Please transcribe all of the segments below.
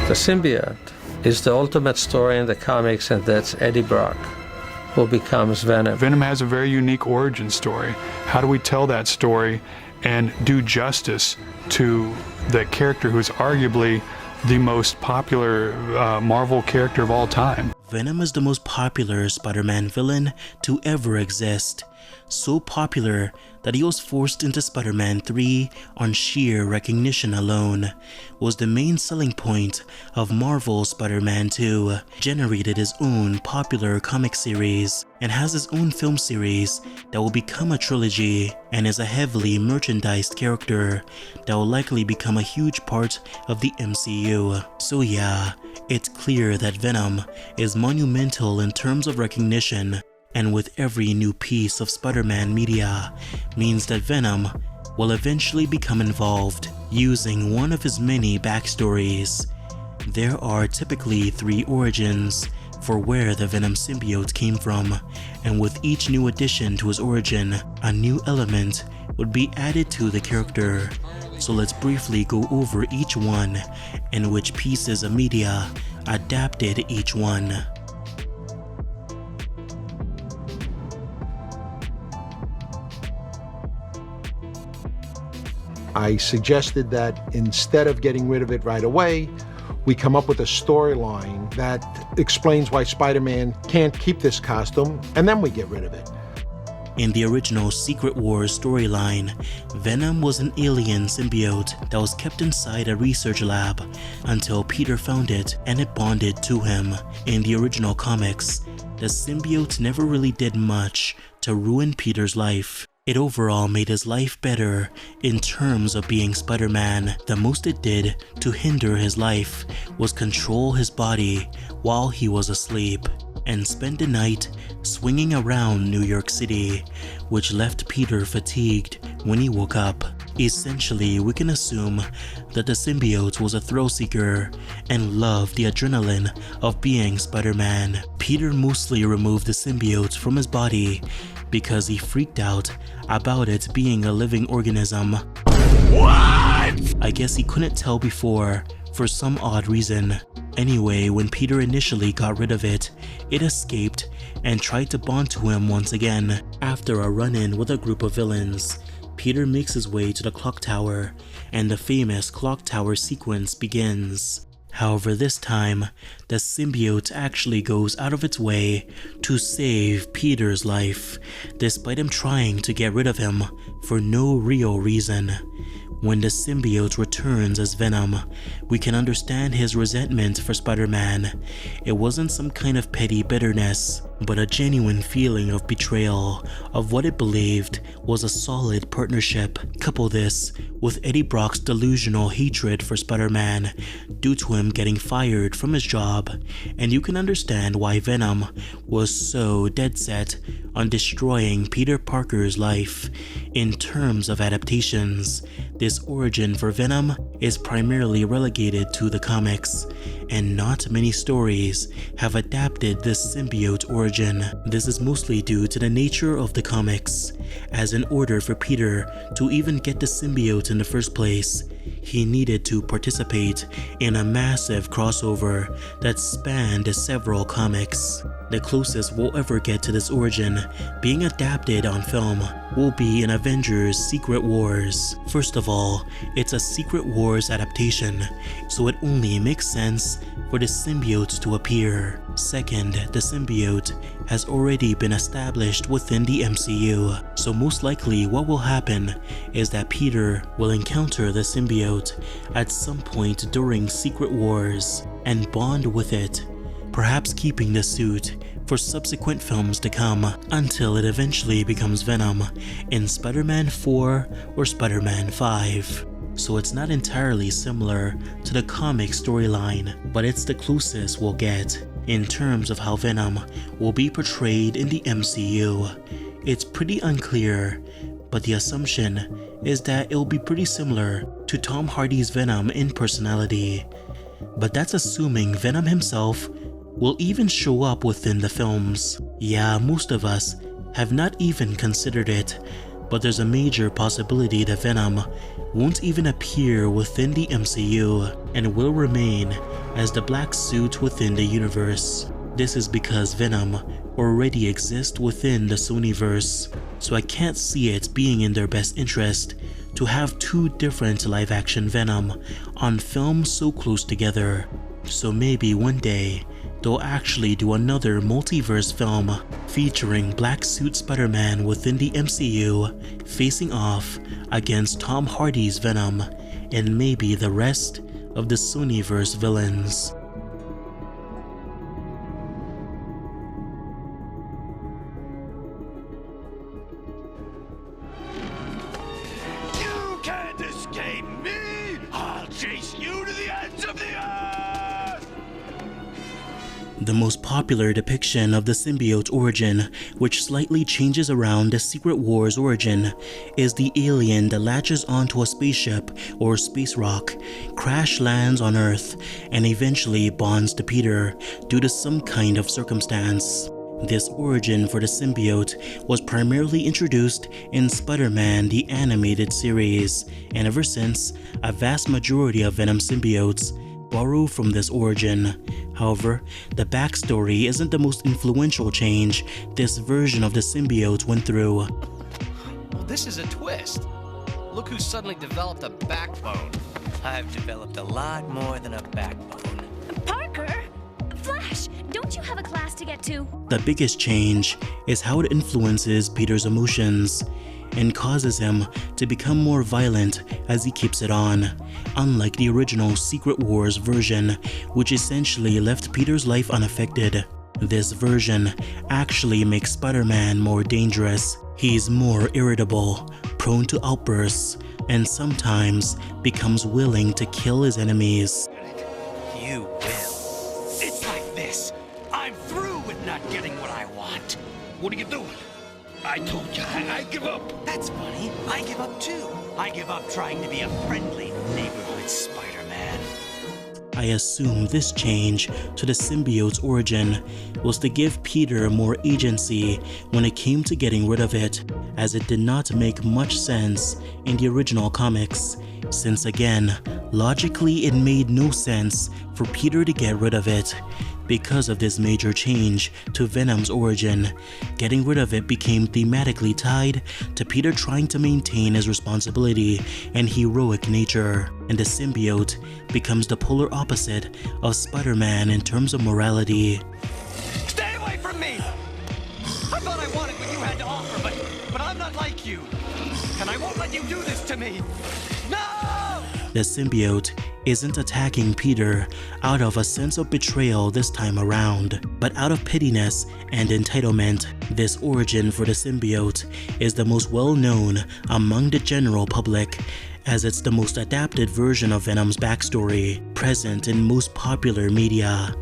The symbiote is the ultimate story in the comics, and that's Eddie Brock, who becomes Venom. Venom has a very unique origin story. How do we tell that story and do justice to the character who's arguably the most popular Marvel character of all time? Venom is the most popular Spider-Man villain to ever exist. So popular that he was forced into Spider-Man 3 on sheer recognition alone. Was the main selling point of Marvel's Spider-Man 2, generated his own popular comic series, and has his own film series that will become a trilogy, and is a heavily merchandised character that will likely become a huge part of the MCU. So yeah, it's clear that Venom is monumental in terms of recognition, and with every new piece of Spider-Man media means that Venom will eventually become involved using one of his many backstories. There are typically 3 origins for where the Venom symbiote came from, and with each new addition to his origin, a new element would be added to the character. So let's briefly go over each one and which pieces of media adapted each one. I suggested that instead of getting rid of it right away, we come up with a storyline that explains why Spider-Man can't keep this costume, and then we get rid of it. In the original Secret Wars storyline, Venom was an alien symbiote that was kept inside a research lab until Peter found it and it bonded to him. In the original comics, the symbiote never really did much to ruin Peter's life. It overall made his life better in terms of being Spider-Man. The most it did to hinder his life was control his body while he was asleep and spend the night swinging around New York City, which left Peter fatigued when he woke up. Essentially, we can assume that the symbiote was a thrill seeker and loved the adrenaline of being Spider-Man. Peter mostly removed the symbiote from his body because he freaked out about it being a living organism. What? I guess he couldn't tell before for some odd reason. Anyway, when Peter initially got rid of it, it escaped and tried to bond to him once again. After a run-in with a group of villains, Peter makes his way to the clock tower, and the famous clock tower sequence begins. However, this time, the symbiote actually goes out of its way to save Peter's life, despite him trying to get rid of him for no real reason. When the symbiote returns as Venom, we can understand his resentment for Spider-Man. It wasn't some kind of petty bitterness, but a genuine feeling of betrayal of what it believed was a solid partnership. Couple this with Eddie Brock's delusional hatred for Spider-Man due to him getting fired from his job, and you can understand why Venom was so dead set on destroying Peter Parker's life. In terms of adaptations, this origin for Venom is primarily relegated to the comics, and not many stories have adapted this symbiote origin. This is mostly due to the nature of the comics, as in order for Peter to even get the symbiote in the first place, he needed to participate in a massive crossover that spanned several comics. The closest we'll ever get to this origin being adapted on film will be in Avengers Secret Wars. First of all, it's a Secret Wars adaptation, so it only makes sense for the symbiote to appear. Second, the symbiote has already been established within the MCU, so most likely what will happen is that Peter will encounter the symbiote at some point during Secret Wars and bond with it, perhaps keeping the suit for subsequent films to come until it eventually becomes Venom in Spider-Man 4 or Spider-Man 5. So it's not entirely similar to the comic storyline, but it's the closest we'll get in terms of how Venom will be portrayed in the MCU. It's pretty unclear, but the assumption is that it'll be pretty similar to Tom Hardy's Venom in personality. But that's assuming Venom himself will even show up within the films. Yeah, most of us have not even considered it, but there's a major possibility that Venom won't even appear within the MCU and will remain as the black suit within the universe. This is because Venom already exists within the Sonyverse, so I can't see it being in their best interest to have two different live-action Venom on film so close together. So maybe one day they'll actually do another multiverse film featuring Black Suit Spider-Man within the MCU facing off against Tom Hardy's Venom and maybe the rest of the Sonyverse villains. You can't escape me! I'll chase you to the ends of the earth! The most popular depiction of the symbiote origin, which slightly changes around the Secret War's origin, is the alien that latches onto a spaceship or space rock, crash lands on Earth, and eventually bonds to Peter due to some kind of circumstance. This origin for the symbiote was primarily introduced in Spider-Man the Animated Series, and ever since, a vast majority of Venom symbiotes borrow from this origin. However, the backstory isn't the most influential change this version of the symbiote went through. Well, this is a twist. Look who suddenly developed a backbone. I've developed a lot more than a backbone. Parker? Flash, don't you have a class to get to? The biggest change is how it influences Peter's emotions and causes him to become more violent as he keeps it on, unlike the original Secret Wars version, which essentially left Peter's life unaffected. This version actually makes Spider-Man more dangerous. He's more irritable, prone to outbursts, and sometimes becomes willing to kill his enemies. You will. It's like this. I'm through with not getting what I want. What are you doing? I told you, I give up. That's funny. I give up too. I give up trying to be a friendly neighborhood Spider-Man. I assume this change to the symbiote's origin was to give Peter more agency when it came to getting rid of it, as it did not make much sense in the original comics, since again, logically it made no sense for Peter to get rid of it. Because of this major change to Venom's origin, getting rid of it became thematically tied to Peter trying to maintain his responsibility and heroic nature, and the symbiote becomes the polar opposite of Spider-Man in terms of morality. Stay away from me! I thought I wanted what you had to offer, but I'm not like you. And I won't let you do this to me. No! The symbiote isn't attacking Peter out of a sense of betrayal this time around, but out of pettiness and entitlement. This origin for the symbiote is the most well-known among the general public, as it's the most adapted version of Venom's backstory, present in most popular media.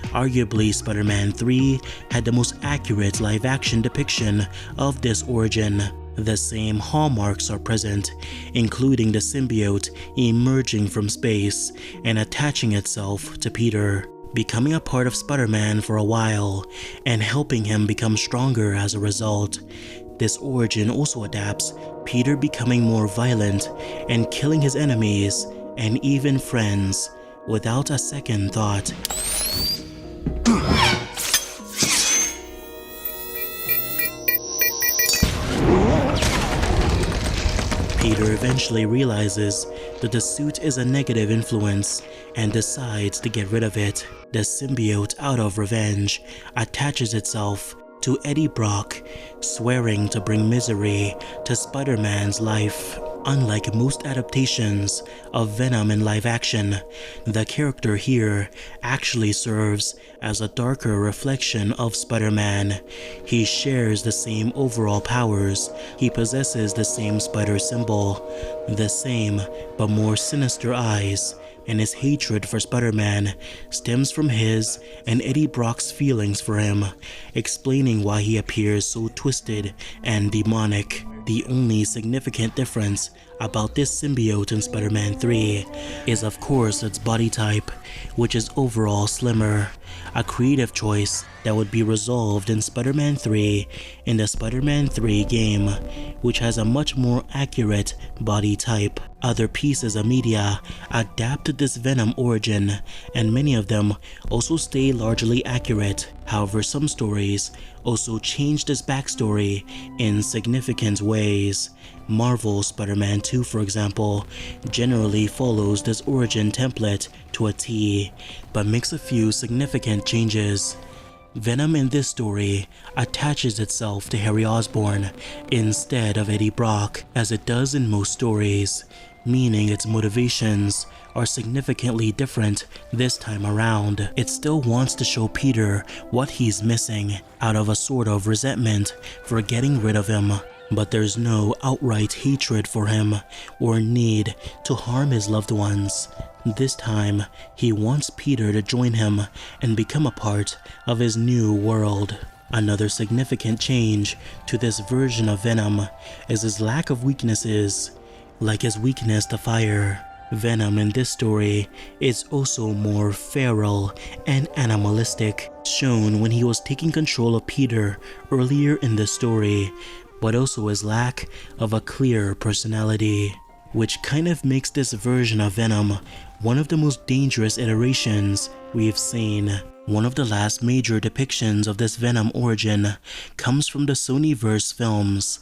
Arguably, Spider-Man 3 had the most accurate live-action depiction of this origin. The same hallmarks are present, including the symbiote emerging from space and attaching itself to Peter, becoming a part of Spider-Man for a while, and helping him become stronger as a result. This origin also adapts Peter becoming more violent and killing his enemies and even friends without a second thought. Peter eventually realizes that the suit is a negative influence and decides to get rid of it. The symbiote, out of revenge, attaches itself to Eddie Brock, swearing to bring misery to Spider-Man's life. Unlike most adaptations of Venom in live action, the character here actually serves as a darker reflection of Spider-Man. He shares the same overall powers, he possesses the same spider symbol, the same but more sinister eyes, and his hatred for Spider-Man stems from his and Eddie Brock's feelings for him, explaining why he appears so twisted and demonic. The only significant difference about this symbiote in Spider-Man 3 is of course its body type, which is overall slimmer, a creative choice that would be resolved in Spider-Man 3 in the Spider-Man 3 game, which has a much more accurate body type. Other pieces of media adapted this Venom origin, and many of them also stay largely accurate. However, some stories also changed his backstory in significant ways. Marvel's Spider-Man 2, for example, generally follows this origin template to a T, but makes a few significant changes. Venom in this story attaches itself to Harry Osborn instead of Eddie Brock, as it does in most stories, meaning its motivations are significantly different this time around. It still wants to show Peter what he's missing out of a sort of resentment for getting rid of him, but there's no outright hatred for him or need to harm his loved ones. This time, he wants Peter to join him and become a part of his new world. Another significant change to this version of Venom is his lack of weaknesses, like his weakness to fire. Venom in this story is also more feral and animalistic, shown when he was taking control of Peter earlier in the story, but also his lack of a clear personality, which kind of makes this version of Venom one of the most dangerous iterations we've seen. One of the last major depictions of this Venom origin comes from the Sonyverse films.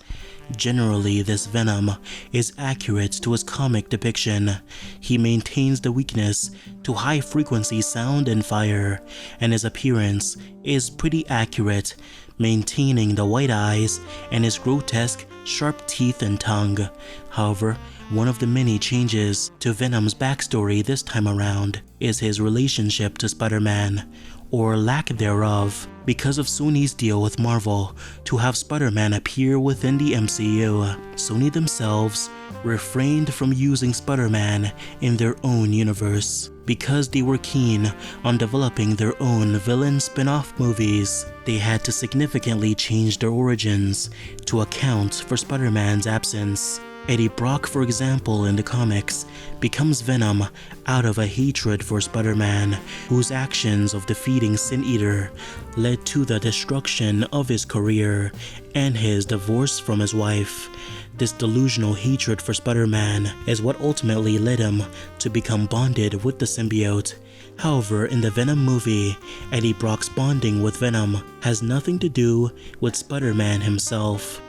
Generally, this Venom is accurate to his comic depiction. He maintains the weakness to high-frequency sound and fire, and his appearance is pretty accurate, maintaining the white eyes and his grotesque, sharp teeth and tongue. However, one of the many changes to Venom's backstory this time around is his relationship to Spider-Man, or lack thereof, because of Sony's deal with Marvel to have Spider-Man appear within the MCU. Sony themselves refrained from using Spider-Man in their own universe because they were keen on developing their own villain spin-off movies. They had to significantly change their origins to account for Spider-Man's absence. Eddie Brock, for example, in the comics, becomes Venom out of a hatred for Spider-Man, whose actions of defeating Sin Eater led to the destruction of his career and his divorce from his wife. This delusional hatred for Spider-Man is what ultimately led him to become bonded with the symbiote. However, in the Venom movie, Eddie Brock's bonding with Venom has nothing to do with Spider-Man himself.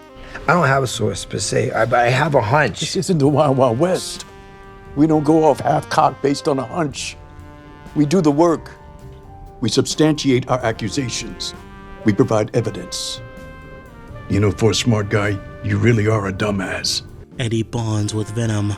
I don't have a source per se, but I have a hunch. This isn't the Wild Wild West. We don't go off half-cocked based on a hunch. We do the work. We substantiate our accusations. We provide evidence. You know, for a smart guy, you really are a dumbass. Eddie bonds with Venom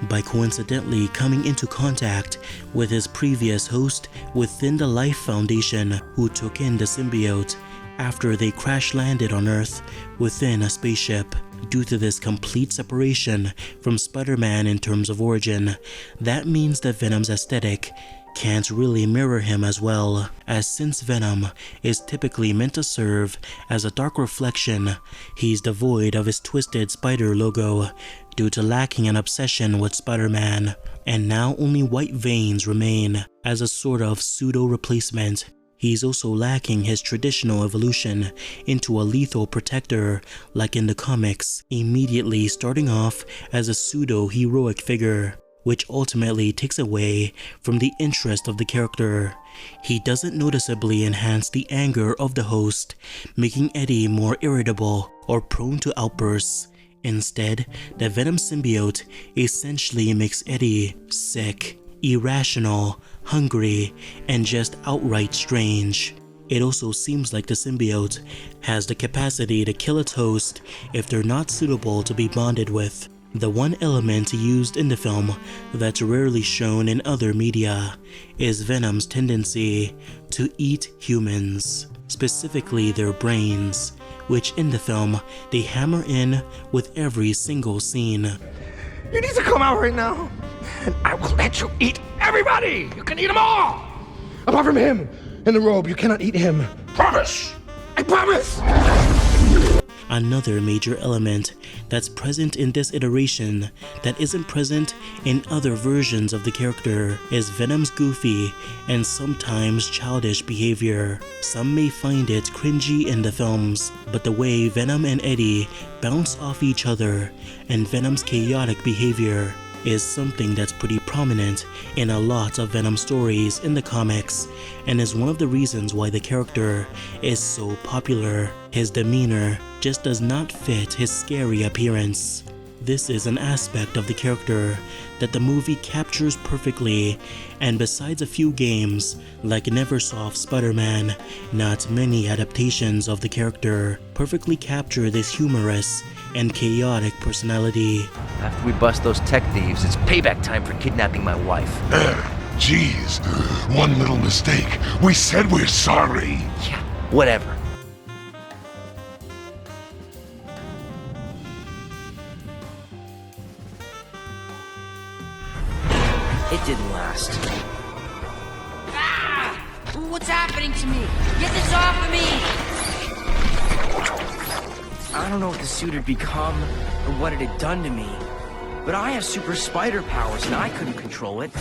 by coincidentally coming into contact with his previous host within the Life Foundation, who took in the symbiote after they crash-landed on Earth within a spaceship. Due to this complete separation from Spider-Man in terms of origin, that means that Venom's aesthetic can't really mirror him as well, as since Venom is typically meant to serve as a dark reflection, he's devoid of his twisted spider logo due to lacking an obsession with Spider-Man, and now only white veins remain as a sort of pseudo-replacement. He's also lacking his traditional evolution into a lethal protector like in the comics, immediately starting off as a pseudo-heroic figure, which ultimately takes away from the interest of the character. He doesn't noticeably enhance the anger of the host, making Eddie more irritable or prone to outbursts. Instead, the Venom symbiote essentially makes Eddie sick, irrational, hungry, and just outright strange. It also seems like the symbiote has the capacity to kill its host if they're not suitable to be bonded with. The one element used in the film that's rarely shown in other media is Venom's tendency to eat humans, specifically their brains, which in the film they hammer in with every single scene. You need to come out right now, and I will let you eat everybody! You can eat them all! Apart from him in the robe, you cannot eat him. Promise! I promise! Another major element that's present in this iteration that isn't present in other versions of the character is Venom's goofy and sometimes childish behavior. Some may find it cringy in the films, but the way Venom and Eddie bounce off each other and Venom's chaotic behavior is something that's pretty prominent in a lot of Venom stories in the comics, and is one of the reasons why the character is so popular. His demeanor just does not fit his scary appearance. This is an aspect of the character that the movie captures perfectly, and besides a few games like Neversoft's Spider-Man, not many adaptations of the character perfectly capture this humorous and chaotic personality. After we bust those tech thieves, it's payback time for kidnapping my wife. Jeez, one little mistake. We said we're sorry. Yeah, whatever. It didn't last. Ah! What's happening to me? Get this off of me! I don't know what the suit had become or what it had done to me, but I have super spider powers and I couldn't control it,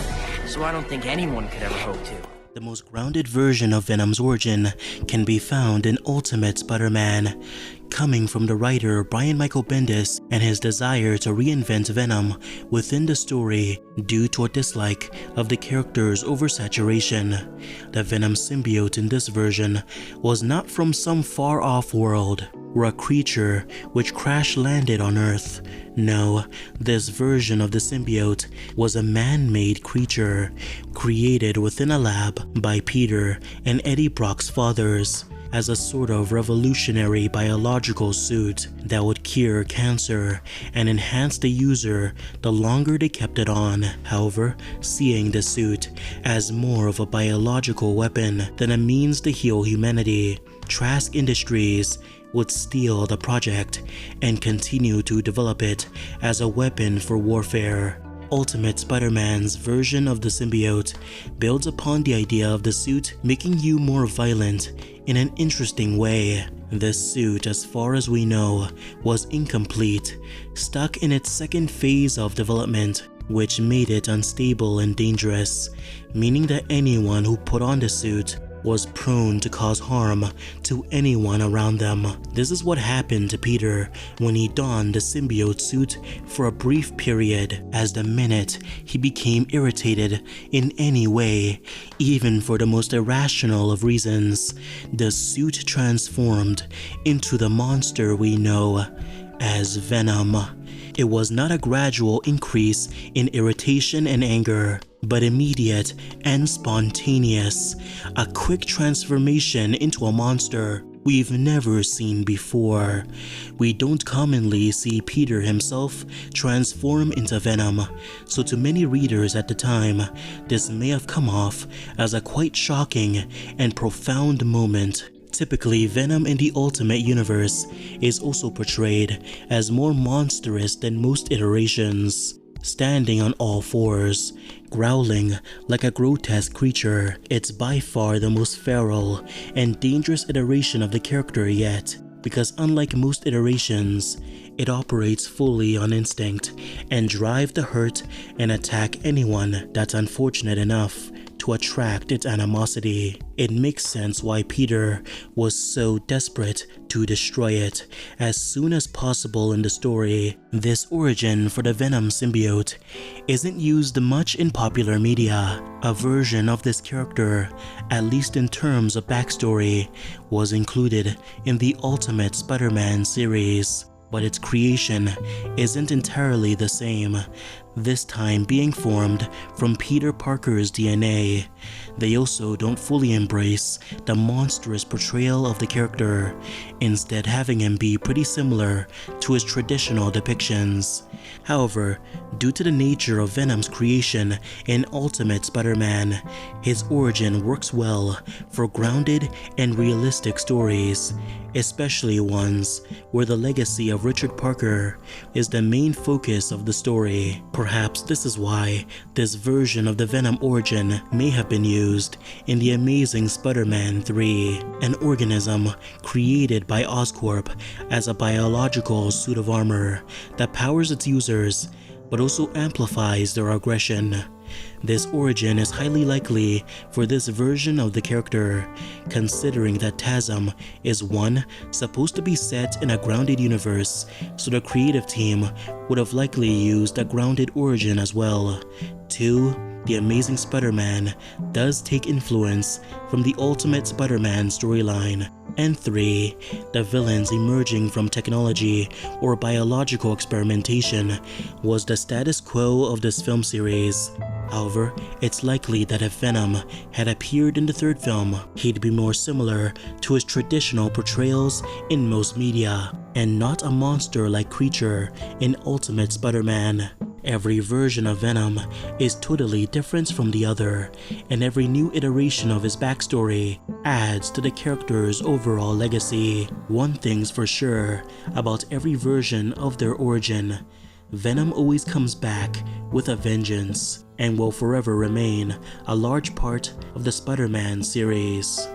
so I don't think anyone could ever hope to. The most grounded version of Venom's origin can be found in Ultimate Spider-Man, coming from the writer Brian Michael Bendis and his desire to reinvent Venom within the story due to a dislike of the character's oversaturation. The Venom symbiote in this version was not from some far-off world or a creature which crash-landed on Earth. No, this version of the symbiote was a man-made creature created within a lab by Peter and Eddie Brock's fathers as a sort of revolutionary biological suit that would cure cancer and enhance the user the longer they kept it on. However, seeing the suit as more of a biological weapon than a means to heal humanity, Trask Industries would steal the project and continue to develop it as a weapon for warfare. Ultimate Spider-Man's version of the symbiote builds upon the idea of the suit making you more violent in an interesting way. This suit, as far as we know, was incomplete, stuck in its second phase of development, which made it unstable and dangerous, meaning that anyone who put on the suit was prone to cause harm to anyone around them. This is what happened to Peter when he donned the symbiote suit for a brief period, as the minute he became irritated in any way, even for the most irrational of reasons, the suit transformed into the monster we know as Venom. It was not a gradual increase in irritation and anger, but immediate and spontaneous, a quick transformation into a monster we've never seen before. We don't commonly see Peter himself transform into Venom, so to many readers at the time, this may have come off as a quite shocking and profound moment. Typically, Venom in the Ultimate Universe is also portrayed as more monstrous than most iterations, standing on all fours, growling like a grotesque creature. It's by far the most feral and dangerous iteration of the character yet, because unlike most iterations, it operates fully on instinct and drive to hurt and attack anyone that's unfortunate enough to attract its animosity. It makes sense why Peter was so desperate to destroy it as soon as possible in the story. This origin for the Venom symbiote isn't used much in popular media. A version of this character, at least in terms of backstory, was included in the Ultimate Spider-Man series, but its creation isn't entirely the same, this time being formed from Peter Parker's DNA. They also don't fully embrace the monstrous portrayal of the character, instead having him be pretty similar to his traditional depictions. However, due to the nature of Venom's creation in Ultimate Spider-Man, his origin works well for grounded and realistic stories, especially ones where the legacy of Richard Parker is the main focus of the story. Perhaps perhaps this is why this version of the Venom origin may have been used in The Amazing Spider-Man 3, an organism created by Oscorp as a biological suit of armor that powers its users but also amplifies their aggression. This origin is highly likely for this version of the character, considering that TASM is 1. Supposed to be set in a grounded universe, so the creative team would have likely used a grounded origin as well. 2. The Amazing Spider-Man does take influence from the Ultimate Spider-Man storyline. And 3. The villains emerging from technology or biological experimentation was the status quo of this film series. However, it's likely that if Venom had appeared in the third film, he'd be more similar to his traditional portrayals in most media, and not a monster-like creature in Ultimate Spider-Man. Every version of Venom is totally different from the other, and every new iteration of his backstory adds to the character's overall legacy. One thing's for sure about every version of their origin: Venom always comes back with a vengeance, and will forever remain a large part of the Spider-Man series.